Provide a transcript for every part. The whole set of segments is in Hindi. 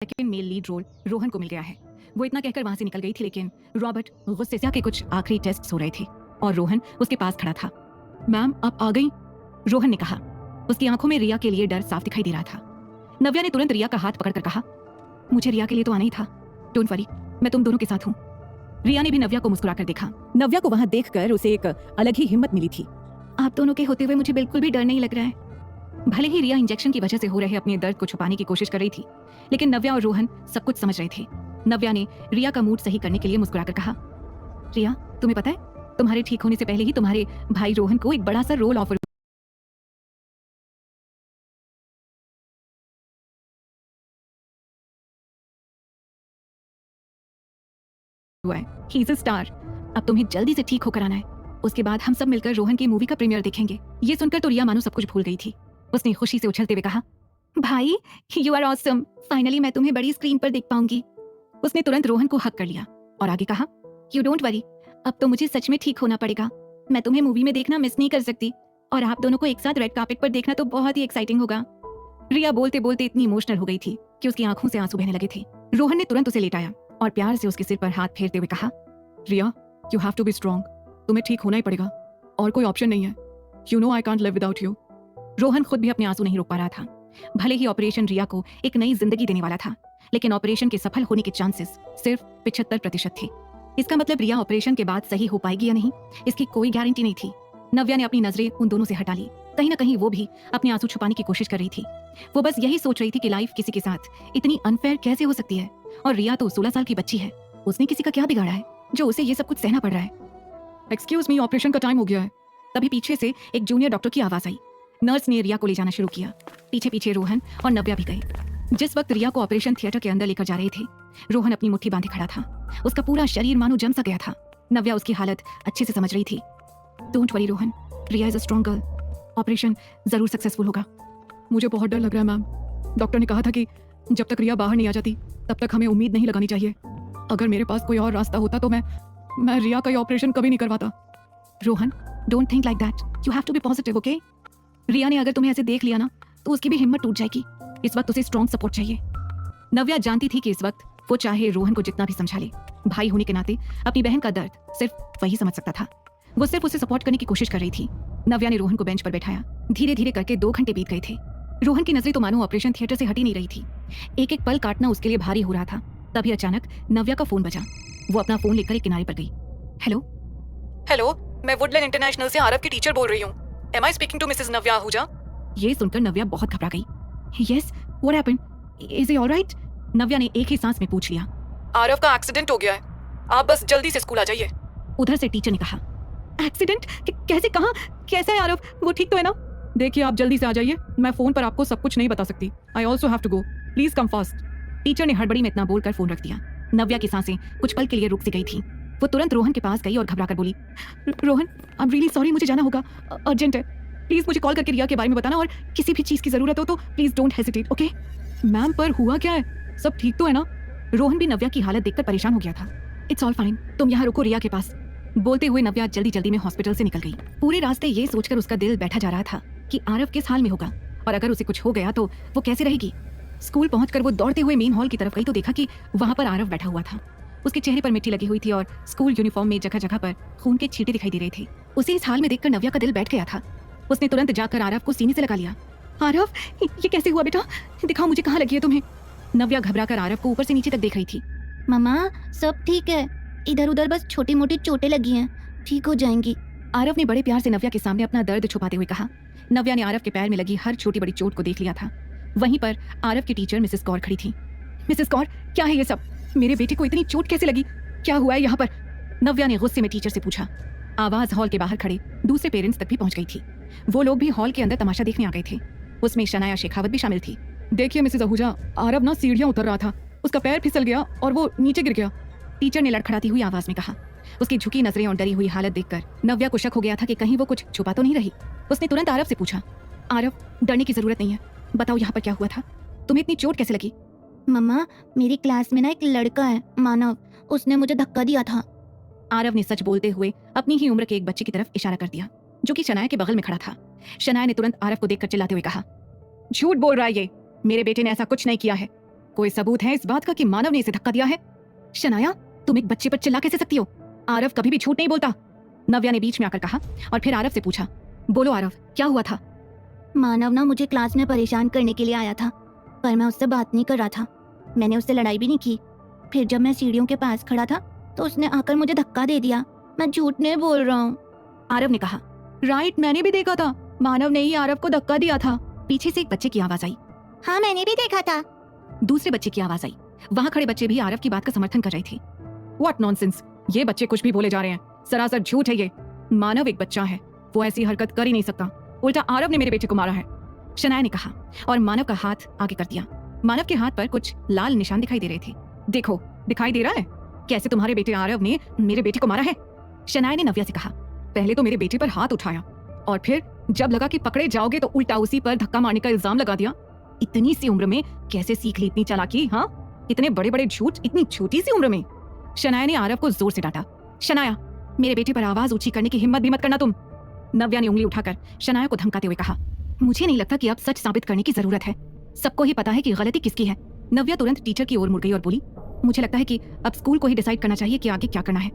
Second male lead role Rohan को मिल गया है। वो इतना कहकर वहां से निकल गई थी, लेकिन रॉबर्ट गुस्से से के कुछ आखिरी टेस्ट हो रहे थे और रोहन उसके पास खड़ा था। मैम आप आ गई, रोहन ने कहा। उसकी आंखों में रिया के लिए डर साफ दिखाई दे रहा था। नव्या ने तुरंत रिया का हाथ पकड़कर कहा, मुझे रिया के लिए तो आना ही था, डोंट वरी, मैं तुम दोनों के साथ हूँ। रिया ने भी नव्या को मुस्कुराकर देखा। नव्या को वहां देखकर उसे एक अलग ही हिम्मत मिली थी। आप दोनों के होते हुए मुझे बिल्कुल भी डर नहीं लग रहा है। भले ही रिया इंजेक्शन की वजह से हो रहे अपने दर्द को छुपाने की कोशिश कर रही थी, लेकिन नव्या और रोहन सब कुछ समझ रहे थे। नव्या ने रिया का मूड सही करने के लिए मुस्कुराकर कहा, रिया तुम्हें पता है, तुम्हारे ठीक होने से पहले ही तुम्हारे भाई रोहन को एक बड़ा सा रोल ऑफर हुआ है। He is a star. अब तुम्हें जल्दी से ठीक होकर आना है, उसके बाद हम सब मिलकर रोहन की मूवी का प्रीमियर देखेंगे। ये सुनकर तो रिया मानो सब कुछ भूल गई थी। उसने खुशी से उछलते हुए कहा, भाई यू आर ऑसम, फाइनली मैं तुम्हें बड़ी स्क्रीन पर देख पाऊंगी। उसने तुरंत रोहन को हक कर लिया और आगे कहा, यू डोंट वरी, अब तो मुझे सच में ठीक होना पड़ेगा। मैं तुम्हें मूवी में देखना मिस नहीं कर सकती, और आप दोनों को एक साथ रेड कार्पेट पर देखना तो बहुत ही एक्साइटिंग होगा। रिया बोलते बोलते इतनी इमोशनल हो गई थी कि उसकी आंखों से आंसू बहने लगे थे। रोहन ने तुरंत उसे लेटाया और प्यार से उसके सिर पर हाथ फेरते हुए कहा, Riya you have to be strong, तुम्हें ठीक होना ही पड़ेगा, और कोई ऑप्शन नहीं है। You know I can't live without you. Rohan खुद भी अपने आंसू नहीं रोक पा रहा था। भले ही ऑपरेशन रिया को एक नई जिंदगी देने वाला था, लेकिन ऑपरेशन के सफल होने के चांसेस सिर्फ 75% थे। इसका मतलब रिया ऑपरेशन के बाद सही हो पाएगी या नहीं, इसकी कोई गारंटी नहीं थी। नव्या ने अपनी नजरें उन दोनों से हटा ली। कहीं ना कहीं वो भी अपने आंसू छुपाने की कोशिश कर रही थी। वो बस यही सोच रही थी कि लाइफ किसी के साथ इतनी अनफेयर कैसे हो सकती है, और रिया तो 16 साल की बच्ची है। उसने किसी का क्या बिगाड़ा है जो उसे ये सब कुछ सहना पड़ रहा है। एक्सक्यूज मी, ऑपरेशन का टाइम हो गया है। तभी पीछे से एक जूनियर डॉक्टर की आवाज आई। नर्स ने रिया को ले जाना शुरू किया। पीछे पीछे रोहन और नव्या भी गए। जिस वक्त रिया को ऑपरेशन थिएटर के अंदर लेकर जा रहे थे, रोहन अपनी मुट्ठी बांधे खड़ा था। उसका पूरा शरीर मानो जम सा गया था। नव्या उसकी हालत अच्छे से समझ रही थी। Don't worry Rohan, Riya is a strong girl, operation जरूर सक्सेसफुल होगा। मुझे बहुत डर लग रहा है मैम। डॉक्टर ने कहा था कि जब तक रिया बाहर नहीं आ जाती तब तक हमें उम्मीद नहीं लगानी चाहिए। अगर मेरे पास कोई और रास्ता होता तो मैं रिया का ये ऑपरेशन कभी नहीं करवाता। Rohan don't think like that, you have to be positive, okay? Riya ने अगर तुम्हें ऐसे देख लिया ना तो उसकी भी हिम्मत टूट जाएगी। इस वक्त उसे स्ट्रॉन्ग सपोर्ट चाहिए। नव्या जानती थी कि इस वक्त वो चाहे रोहन को जितना भी समझा ले, भाई होने के नाते अपनी बहन का दर्द सिर्फ वही समझ सकता था। वो सिर्फ उसे सपोर्ट करने की कोशिश कर रही थी। नव्या ने रोहन को बेंच पर बैठाया। धीरे धीरे करके 2 घंटे बीत गए थे। रोहन की नजरें तो मानो ऑपरेशन थिएटर से हटी नहीं रही थी। एक एक पल काटना उसके लिए भारी हो रहा था। तभी अचानक नव्या का फोन बजा। वो अपना फोन लेकर एक किनारे पर गई। हेलो हेलो, मैं वुडलैंड इंटरनेशनल से आरव की टीचर बोल रही हूँ। Am I speaking to Mrs Navya Ahuja? ये सुनकर नव्या बहुत घबरा गई। Yes, what happened, is he alright? Navya ने एक ही सांस में पूछ लिया। आरव का एक्सीडेंट हो गया है, आप बस जल्दी से स्कूल आ जाइए। उधर से टीचर ने कहा, एक्सीडेंट? कैसे, कहाँ, कैसा है आरव, वो ठीक तो है ना? देखिए आप जल्दी से आ जाइए, मैं फोन पर आपको सब कुछ नहीं बता सकती। I also have to go, please come fast. Teacher ने हड़बड़ी में इतना बोलकर फोन रख दिया। नव्या की सांसें कुछ पल के लिए रुक सी गई थी। वो तुरंत रोहन के पास गई और घबराकर बोली, Rohan I am really sorry, मुझे जाना होगा, अर्जेंट है। प्लीज मुझे कॉल करके रिया के बारे में बताना, और किसी भी चीज की जरूरत हो तो please don't hesitate, okay? Ma'am पर हुआ क्या है, सब ठीक तो है ना? रोहन भी नव्या की हालत देखकर परेशान हो गया था। इट्स ऑल फाइन, तुम यहाँ रुको रिया के पास। बोलते हुए नव्या जल्दी जल्दी में हॉस्पिटल से निकल गई। पूरे रास्ते ये सोचकर उसका दिल बैठा जा रहा था कि आरव किस हाल में होगा, और अगर उसे कुछ हो गया तो वो कैसे रहेगी। स्कूल पहुंचकर वो दौड़ते हुए मेन हॉल की तरफ गई तो देखा कि वहां पर आरव बैठा हुआ था। उसके चेहरे पर मिट्टी लगी हुई थी और स्कूल यूनिफॉर्म में जगह जगह पर खून के छींटे दिखाई दे रहे थे। उसे इस हाल में देखकर नव्या का दिल बैठ गया था। उसने तुरंत जाकर आरव को सीने से लगा लिया। आरव, ये कैसे हुआ बेटा, दिखाओ मुझे कहाँ लगी है तुम्हें? नव्या घबराकर आरव को ऊपर से नीचे तक देख रही थी। मम्मा सब ठीक है, इधर उधर बस छोटी मोटी चोटें लगी हैं, ठीक हो जाएंगी। आरव ने बड़े प्यार से नव्या के सामने अपना दर्द छुपाते हुए कहा। नव्या ने आरव के पैर में लगी हर छोटी बड़ी चोट को देख लिया था। वहीं पर आरव की टीचर मिसेस कौर खड़ी थी। मिसेस कौर, क्या है ये सब? मेरे बेटे को इतनी चोट कैसे लगी? क्या हुआ है यहाँ पर? नव्या ने गुस्से में टीचर से पूछा। आवाज हॉल के बाहर खड़े दूसरे पेरेंट्स तक भी पहुंच गई थी। वो लोग भी हॉल के अंदर तमाशा देखने आ गए थे। उसमें शनाया शेखावत भी शामिल थी। देखिए मिसेस आहूजा, आरव ना सीढ़ियां उतर रहा था, उसका पैर फिसल गया और वो नीचे गिर गया, टीचर ने लड़खड़ाती हुई आवाज में कहा। उसकी झुकी नजरें और डरी हुई हालत देखकर नव्या को शक हो गया था कि कहीं वो कुछ छुपा तो नहीं रही। उसने तुरंत आरव से पूछा, आरव डरने की जरूरत नहीं है, बताओ यहाँ पर क्या हुआ था, तुम्हें इतनी चोट कैसे लगी? मम्मा मेरी क्लास में ना एक लड़का है मानव, उसने मुझे धक्का दिया था। आरव ने सच बोलते हुए अपनी ही उम्र के एक बच्चे की तरफ इशारा कर दिया जो कि शनाया के बगल में खड़ा था। शनाया ने तुरंत आरव को देखकर चिल्लाते हुए कहा, झूठ बोल रहा है ये, मेरे बेटे ने ऐसा कुछ नहीं किया है। कोई सबूत है इस बात का कि मानव ने इसे धक्का दिया है? शनाया, तुम एक बच्चे पर चिल्ला कैसे सकती हो? आरव कभी भी झूठ नहीं बोलता, नव्या ने बीच में आकर कहा और फिर आरव से पूछा, बोलो आरव, क्या हुआ था? मानव ना मुझे क्लास में परेशान करने के लिए आया था, पर मैं उससे बात नहीं कर रहा था। मैंने उससे लड़ाई भी नहीं की। फिर जब मैं सीढ़ियों के पास खड़ा था तो उसने आकर मुझे धक्का दे दिया। मैं झूठ नहीं बोल रहा हूँ, आरव ने कहा। राइट, मैंने भी देखा था, मानव ने ही आरव को धक्का दिया था। पीछे से एक बच्चे की आवाज आई। हाँ मैंने भी देखा था। दूसरे बच्चे की आवाज आई। वहां खड़े बच्चे भी आरव की बात का समर्थन कर रहे थे। व्हाट नॉनसेंस, ये बच्चे कुछ भी बोले जा रहे हैं, सरासर झूठ है ये। मानव एक बच्चा है, वो ऐसी हरकत कर ही नहीं सकता। उल्टा आरव ने मेरे बेटे को मारा है, शनाया ने कहा और मानव का हाथ आगे कर दिया। मानव के हाथ पर कुछ लाल निशान दिखाई दे रहे थे। देखो, दिखाई दे रहा है कैसे तुम्हारे बेटे आरव ने मेरे बेटे को मारा है? शनाया ने नव्या से कहा। पहले तो मेरे बेटे पर हाथ उठाया और फिर जब लगा कि पकड़े जाओगे तो उल्टा उसी पर धक्का मारने का इल्जाम लगा दिया। इतनी सी उम्र में कैसे सीख ली इतनी चालाकी? हाँ, इतने बड़े बड़े झूठ इतनी छोटी सी उम्र में। शनाया ने आरव को जोर से डांटा। शनाया, मेरे बेटे पर आवाज ऊंची करने की हिम्मत भी मत करना तुम। नव्या ने उंगली उठाकर शनाया को धमकाते हुए कहा। मुझे नहीं लगता कि अब सच साबित करने की जरूरत है, सबको ही पता है कि गलती किसकी है। नव्या तुरंत टीचर की ओर मुड़ गई और बोली, मुझे लगता है कि अब स्कूल को ही डिसाइड करना चाहिए कि आगे क्या करना है।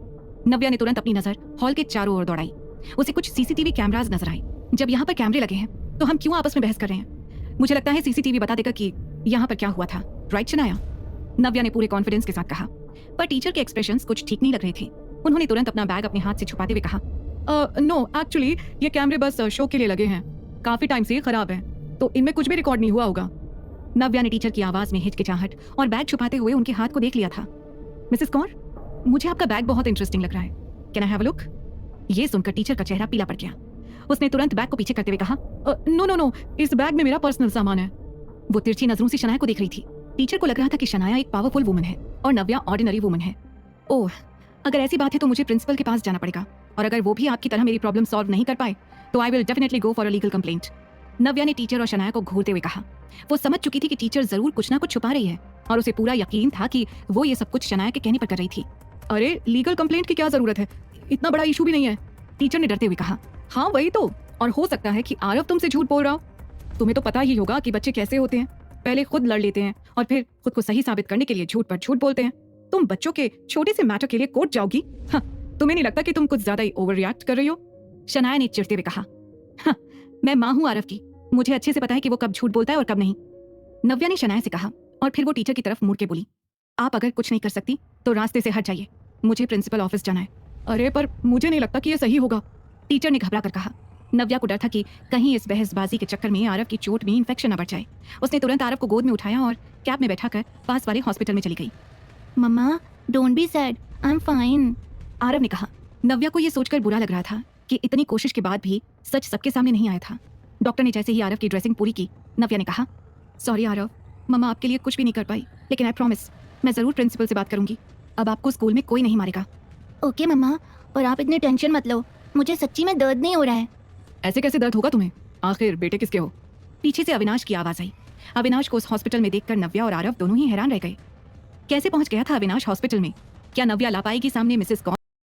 नव्या ने तुरंत अपनी नजर हॉल के चारों ओर दौड़ाई। उसे कुछ सीसीटीवी कैमरास नजर आए। जब यहाँ पर कैमरे लगे हैं तो हम क्यों आपस में बहस कर रहे हैं? मुझे लगता है सीसीटीवी बता देगा कि यहाँ पर क्या हुआ था। राइट शनाया? नव्या ने पूरे कॉन्फिडेंस के साथ कहा। पर टीचर के एक्सप्रेशंस कुछ ठीक नहीं लग रहे थे। उन्होंने तुरंत अपना बैग अपने हाथ से छुपाते हुए कहा, नो एक्चुअली ये कैमरे बस शो के लिए लगे हैं, काफी टाइम से ये खराब है, तो इनमें कुछ भी रिकॉर्ड नहीं हुआ होगा। नव्या ने टीचर की आवाज में हिचकिचाहट और बैग छुपाते हुए उनके हाथ को देख लिया था। मिसेस कौर, मुझे आपका बैग बहुत इंटरेस्टिंग लग रहा है, can I have a look? ये सुनकर टीचर का चेहरा पीला पड़ गया। उसने तुरंत बैग को पीछे करते हुए कहा, नो नो नो, इस बैग में मेरा पर्सनल सामान है। वो तिरछी नजरों से शनाया को देख रही थी। टीचर को लग रहा था कि शनाया एक पावरफुल वुमन है और नव्या ऑर्डिनरी वुमन है। ओह, अगर ऐसी बात है तो मुझे प्रिंसिपल के पास जाना पड़ेगा, और अगर वो भी आपकी तरह मेरी प्रॉब्लम सॉल्व नहीं कर पाए तो I will definitely go for a legal complaint. Navya ने टीचर और शनाया को घूरते हुए कहा। वो समझ चुकी थी कि टीचर जरूर कुछ ना कुछ छुपा रही है और उसे पूरा यकीन था कि वो ये सब कुछ शनाया के कहने पर कर रही थी। अरे लीगल कंप्लेंट की क्या जरूरत है, इतना बड़ा इशू भी नहीं है, टीचर ने डरते हुए कहा। हाँ वही तो, और हो सकता है कि आरव तुमसे झूठ बोल रहा हो। तुम्हें तो पता ही होगा कि बच्चे कैसे होते हैं, पहले खुद लड़ लेते हैं और फिर खुद को सही साबित करने के लिए झूठ पर झूठ बोलते हैं। तुम बच्चों के छोटे से मैटर के लिए कोर्ट जाओगी? हाँ, तुम्हें नहीं लगता कि तुम कुछ ज्यादा ही ओवर रिएक्ट कर रही हो? शनाया ने चिढ़ते हुए कहा। हाँ, मैं माँ हूँ आरव की, मुझे अच्छे से पता है कि वो कब झूठ बोलता है और कब नहीं, नव्या ने शनाया से कहा। और फिर वो टीचर की तरफ मुड़ के बोली, आप अगर कुछ नहीं कर सकती तो रास्ते से हट जाइए, मुझे प्रिंसिपल ऑफिस जाना है। अरे पर मुझे नहीं लगता कि ये सही होगा, टीचर ने घबरा कर कहा। नव्या को डर था कि कहीं इस बहसबाजी के चक्कर में आरव की चोट में इन्फेक्शन न बढ़ जाए। उसने तुरंत आरव को गोद में उठाया और कैब में बैठाकर पास वाले हॉस्पिटल में चली गई। Mama don't be sad, I am fine, Aarav ने कहा। नव्या को यह सोचकर बुरा लग रहा था कि इतनी कोशिश के बाद भी सच सबके सामने नहीं आया था। डॉक्टर ने जैसे ही आरव की ड्रेसिंग पूरी की, नव्या ने कहा, सॉरी आरव, मम्मा आपके लिए कुछ भी नहीं कर पाई, लेकिन आई प्रॉमिस मैं जरूर प्रिंसिपल से बात करूंगी। अब आपको स्कूल में कोई नहीं मारेगा। ओके मम्मा, पर आप इतनी टेंशन मत लो, मुझे सच्ची में दर्द नहीं हो रहा है। ऐसे कैसे दर्द होगा तुम्हें, आखिर बेटे किसके हो? पीछे से अविनाश की आवाज आई। अविनाश को उस हॉस्पिटल में देखकर नव्या और आरव दोनों ही हैरान रह गए। कैसे पहुंच गया था अविनाश हॉस्पिटल में? क्या नव्या ला पाएगी सामने मिसेस कौर